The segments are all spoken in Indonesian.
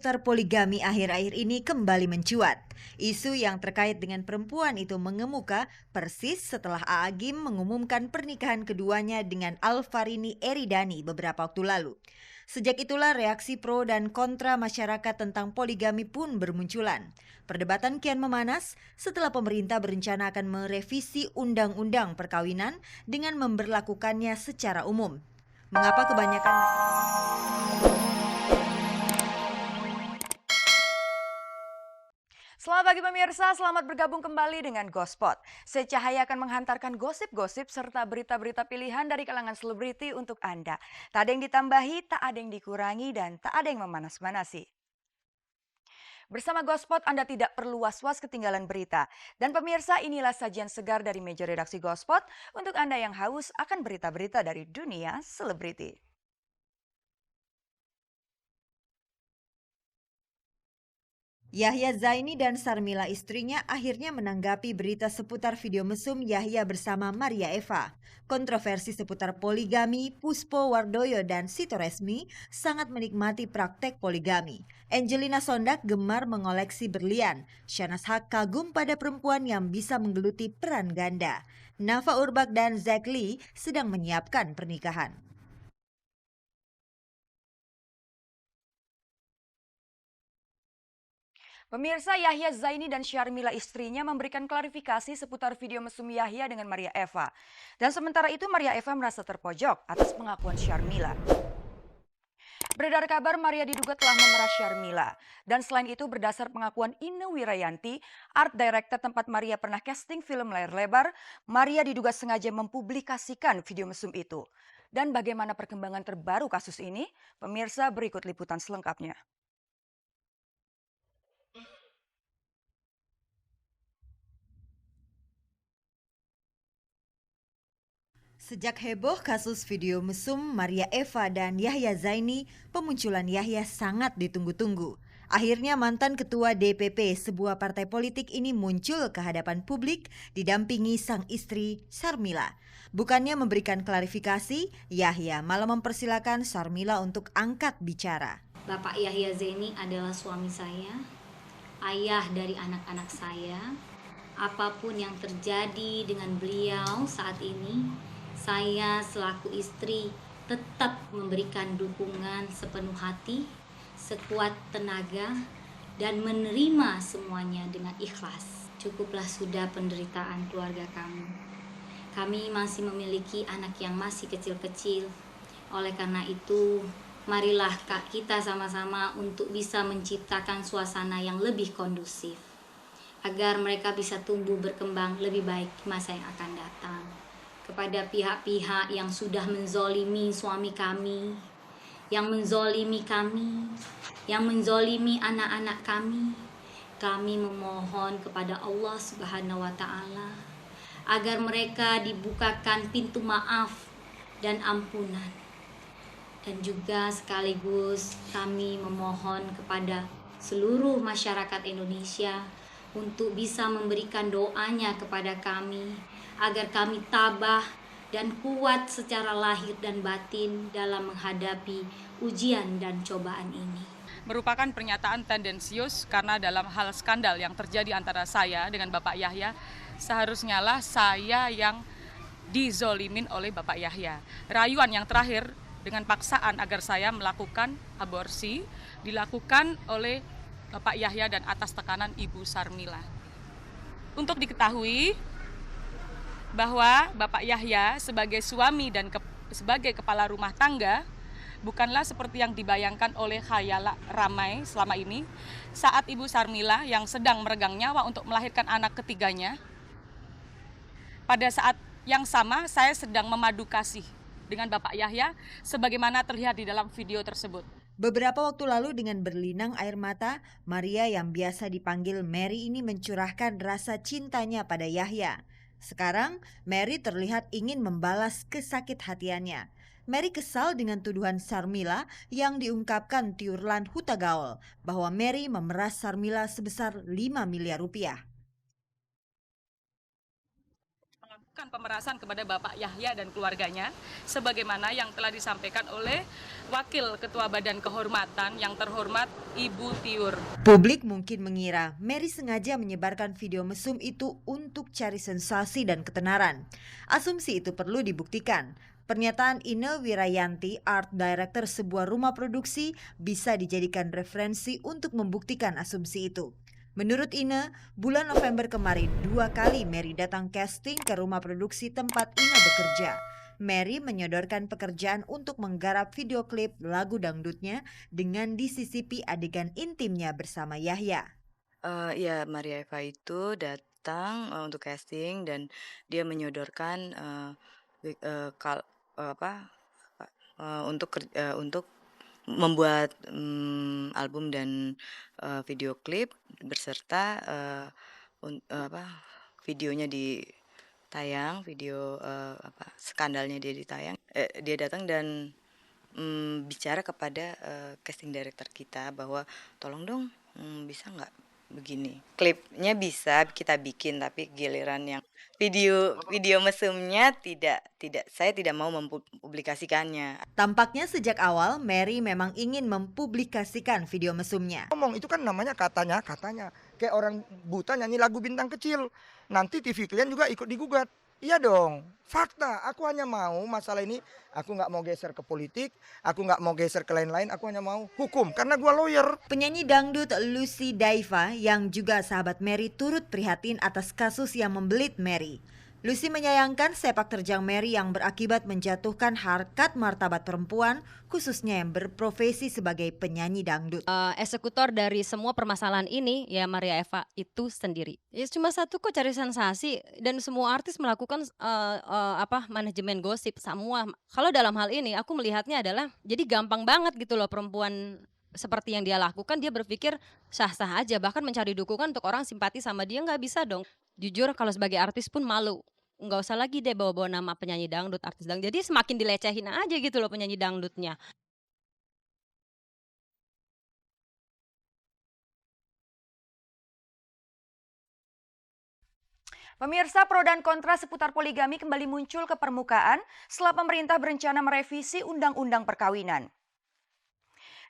seputar poligami akhir-akhir ini kembali mencuat. Isu yang terkait dengan perempuan itu mengemuka persis setelah A'agim mengumumkan pernikahan keduanya dengan Alvarini Eridani beberapa waktu lalu. Sejak itulah reaksi pro dan kontra masyarakat tentang poligami pun bermunculan. Perdebatan kian memanas setelah pemerintah berencana akan merevisi undang-undang perkawinan dengan memberlakukannya secara umum. Mengapa kebanyakan Selamat pagi pemirsa, selamat bergabung kembali dengan Gospot. Secahaya akan menghantarkan gosip-gosip serta berita-berita pilihan dari kalangan selebriti untuk Anda. Tak ada yang ditambahi, tak ada yang dikurangi, dan tak ada yang memanas-manasi. Bersama Gospot Anda tidak perlu was-was ketinggalan berita. Dan pemirsa, inilah sajian segar dari meja redaksi Gospot untuk Anda yang haus akan berita-berita dari dunia selebriti. Yahya Zaini dan Sarmila istrinya akhirnya menanggapi berita seputar video mesum Yahya bersama Maria Eva. Kontroversi seputar poligami, Puspo Wardoyo dan Sito Resmi sangat menikmati praktek poligami. Angelina Sondak gemar mengoleksi berlian. Shanas Haq kagum pada perempuan yang bisa menggeluti peran ganda. Nafa Urbach dan Zack Lee sedang menyiapkan pernikahan. Pemirsa, Yahya Zaini dan Syarmila istrinya memberikan klarifikasi seputar video mesum Yahya dengan Maria Eva. Dan sementara itu Maria Eva merasa terpojok atas pengakuan Syarmila. Beredar kabar Maria diduga telah memeras Syarmila. Dan selain itu berdasar pengakuan Ine Wirayanti, art director tempat Maria pernah casting film layar lebar, Maria diduga sengaja mempublikasikan video mesum itu. Dan bagaimana perkembangan terbaru kasus ini? Pemirsa, berikut liputan selengkapnya. Sejak heboh kasus video mesum Maria Eva dan Yahya Zaini, pemunculan Yahya sangat ditunggu-tunggu. Akhirnya mantan ketua DPP sebuah partai politik ini muncul ke hadapan publik didampingi sang istri Sarmila. Bukannya memberikan klarifikasi, Yahya malah mempersilakan Sarmila untuk angkat bicara. Bapak Yahya Zaini adalah suami saya, ayah dari anak-anak saya. Apapun yang terjadi dengan beliau saat ini, saya selaku istri tetap memberikan dukungan sepenuh hati, sekuat tenaga, dan menerima semuanya dengan ikhlas. Cukuplah sudah penderitaan keluarga kami. Kami masih memiliki anak yang masih kecil-kecil. Oleh karena itu, marilah kita sama-sama untuk bisa menciptakan suasana yang lebih kondusif, agar mereka bisa tumbuh berkembang lebih baik di masa yang akan datang. Kepada pihak-pihak yang sudah menzolimi suami kami, yang menzolimi kami, yang menzolimi anak-anak kami memohon kepada Allah Subhanahu wa Ta'ala agar mereka dibukakan pintu maaf dan ampunan. Dan juga sekaligus kami memohon kepada seluruh masyarakat Indonesia untuk bisa memberikan doanya kepada kami agar kami tabah dan kuat secara lahir dan batin dalam menghadapi ujian dan cobaan ini. Merupakan pernyataan tendensius karena dalam hal skandal yang terjadi antara saya dengan Bapak Yahya, seharusnya lah saya yang dizolimin oleh Bapak Yahya. Rayuan yang terakhir dengan paksaan agar saya melakukan aborsi dilakukan oleh Bapak Yahya dan atas tekanan Ibu Sarmila. Untuk diketahui bahwa Bapak Yahya sebagai suami dan sebagai kepala rumah tangga bukanlah seperti yang dibayangkan oleh khayal ramai selama ini. Saat Ibu Sarmila yang sedang meregang nyawa untuk melahirkan anak ketiganya, pada saat yang sama saya sedang memadu kasih dengan Bapak Yahya sebagaimana terlihat di dalam video tersebut. Beberapa waktu lalu dengan berlinang air mata, Maria yang biasa dipanggil Mary ini mencurahkan rasa cintanya pada Yahya. Sekarang, Mary terlihat ingin membalas kesakit hatiannya. Mary kesal dengan tuduhan Sarmila yang diungkapkan Tiurlan Hutagaol bahwa Mary memeras Sarmila sebesar 5 miliar rupiah. Bukan pemerasan kepada Bapak Yahya dan keluarganya, sebagaimana yang telah disampaikan oleh Wakil Ketua Badan Kehormatan yang terhormat Ibu Tiur. Publik mungkin mengira Mary sengaja menyebarkan video mesum itu untuk cari sensasi dan ketenaran. Asumsi itu perlu dibuktikan. Pernyataan Ine Wirayanti, Art Director sebuah rumah produksi, bisa dijadikan referensi untuk membuktikan asumsi itu. Menurut Ine, bulan November kemarin 2 kali Mary datang casting ke rumah produksi tempat Ine bekerja. Mary menyodorkan pekerjaan untuk menggarap video klip lagu dangdutnya dengan disisipi adegan intimnya bersama Yahya. Ya, Maria Eva itu datang untuk casting dan dia menyodorkan untuk membuat album dan video klip beserta videonya ditayang, video skandalnya dia ditayang. Dia datang dan bicara kepada casting director kita bahwa tolong dong, bisa nggak begini. Klipnya bisa kita bikin, tapi giliran yang video mesumnya saya tidak mau mempublikasikannya. Tampaknya sejak awal Mary memang ingin mempublikasikan video mesumnya. Ngomong itu kan namanya katanya kayak orang buta nyanyi lagu Bintang Kecil, nanti TV klien juga ikut digugat. Iya dong, fakta. Aku hanya mau masalah ini, aku nggak mau geser ke politik, aku nggak mau geser ke lain-lain, aku hanya mau hukum karena gua lawyer. Penyanyi dangdut Lucy Daiva yang juga sahabat Mary turut prihatin atas kasus yang membelit Mary. Lucy menyayangkan sepak terjang Mary yang berakibat menjatuhkan harkat martabat perempuan, khususnya yang berprofesi sebagai penyanyi dangdut. Eksekutor dari semua permasalahan ini ya Maria Eva itu sendiri. Ya cuma satu kok, cari sensasi, dan semua artis melakukan manajemen gosip semua. Kalau dalam hal ini aku melihatnya adalah jadi gampang banget gitu loh, perempuan seperti yang dia lakukan, dia berpikir sah-sah aja, bahkan mencari dukungan untuk orang simpati sama dia, nggak bisa dong. Jujur kalau sebagai artis pun malu. Nggak usah lagi deh bawa-bawa nama penyanyi dangdut, artis dangdut. Jadi semakin dilecehin aja gitu loh penyanyi dangdutnya. Pemirsa, pro dan kontra seputar poligami kembali muncul ke permukaan setelah pemerintah berencana merevisi Undang-Undang Perkawinan.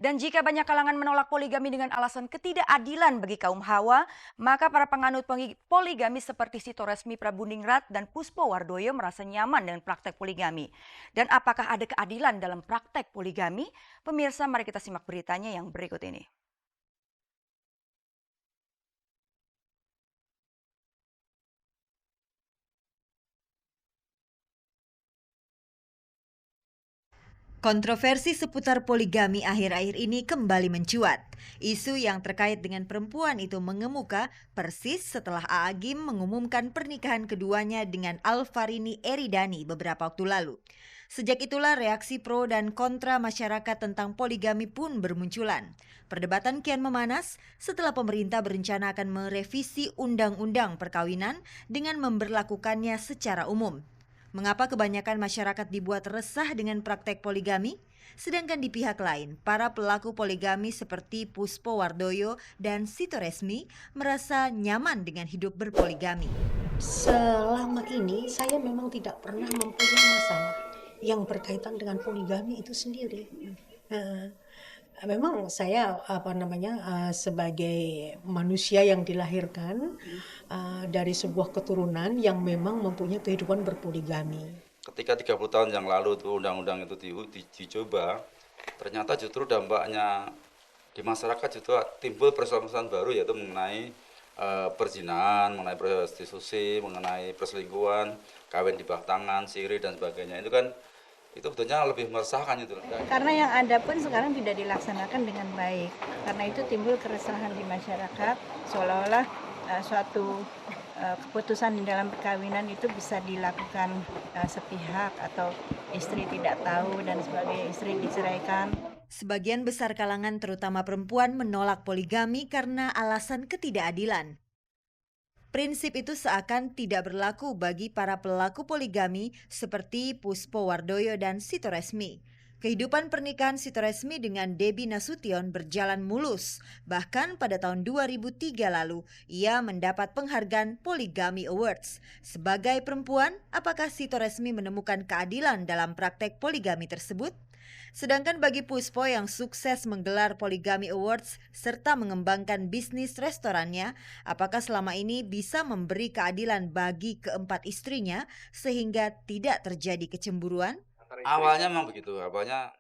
Dan jika banyak kalangan menolak poligami dengan alasan ketidakadilan bagi kaum Hawa, maka para penganut poligami seperti Sito Resmi Prabudingrat dan Puspo Wardoyo merasa nyaman dengan praktek poligami. Dan apakah ada keadilan dalam praktek poligami? Pemirsa, mari kita simak beritanya yang berikut ini. Kontroversi seputar poligami akhir-akhir ini kembali mencuat. Isu yang terkait dengan perempuan itu mengemuka persis setelah Agim mengumumkan pernikahan keduanya dengan Alvarini Eridani beberapa waktu lalu. Sejak itulah reaksi pro dan kontra masyarakat tentang poligami pun bermunculan. Perdebatan kian memanas setelah pemerintah berencana akan merevisi Undang-Undang Perkawinan dengan memberlakukannya secara umum. Mengapa kebanyakan masyarakat dibuat resah dengan praktek poligami? Sedangkan di pihak lain, para pelaku poligami seperti Puspo Wardoyo dan Sito Resmi merasa nyaman dengan hidup berpoligami. Selama ini saya memang tidak pernah mempunyai masalah yang berkaitan dengan poligami itu sendiri. Memang saya sebagai manusia yang dilahirkan dari sebuah keturunan yang memang mempunyai kehidupan berpoligami. Ketika 30 tahun yang lalu tuh undang-undang itu dicoba, ternyata justru dampaknya di masyarakat juga timbul persoalan baru, yaitu mengenai perzinahan, mengenai prostitusi, mengenai perselingkuhan, kawin di bawah tangan, siri dan sebagainya. Itu betulnya lebih meresahkan itu. Karena yang ada pun sekarang tidak dilaksanakan dengan baik. Karena itu timbul keresahan di masyarakat, seolah-olah suatu keputusan di dalam perkawinan itu bisa dilakukan sepihak atau istri tidak tahu dan sebagai istri diceraikan. Sebagian besar kalangan terutama perempuan menolak poligami karena alasan ketidakadilan. Prinsip itu seakan tidak berlaku bagi para pelaku poligami seperti Puspo Wardoyo dan Sito Resmi. Kehidupan pernikahan Sito Resmi dengan Debbie Nasution berjalan mulus. Bahkan pada tahun 2003 lalu, ia mendapat penghargaan Polygamy Awards. Sebagai perempuan, apakah Sito Resmi menemukan keadilan dalam praktek poligami tersebut? Sedangkan bagi Puspo yang sukses menggelar Polygamy Awards serta mengembangkan bisnis restorannya, apakah selama ini bisa memberi keadilan bagi keempat istrinya sehingga tidak terjadi kecemburuan? Awalnya memang begitu, awalnya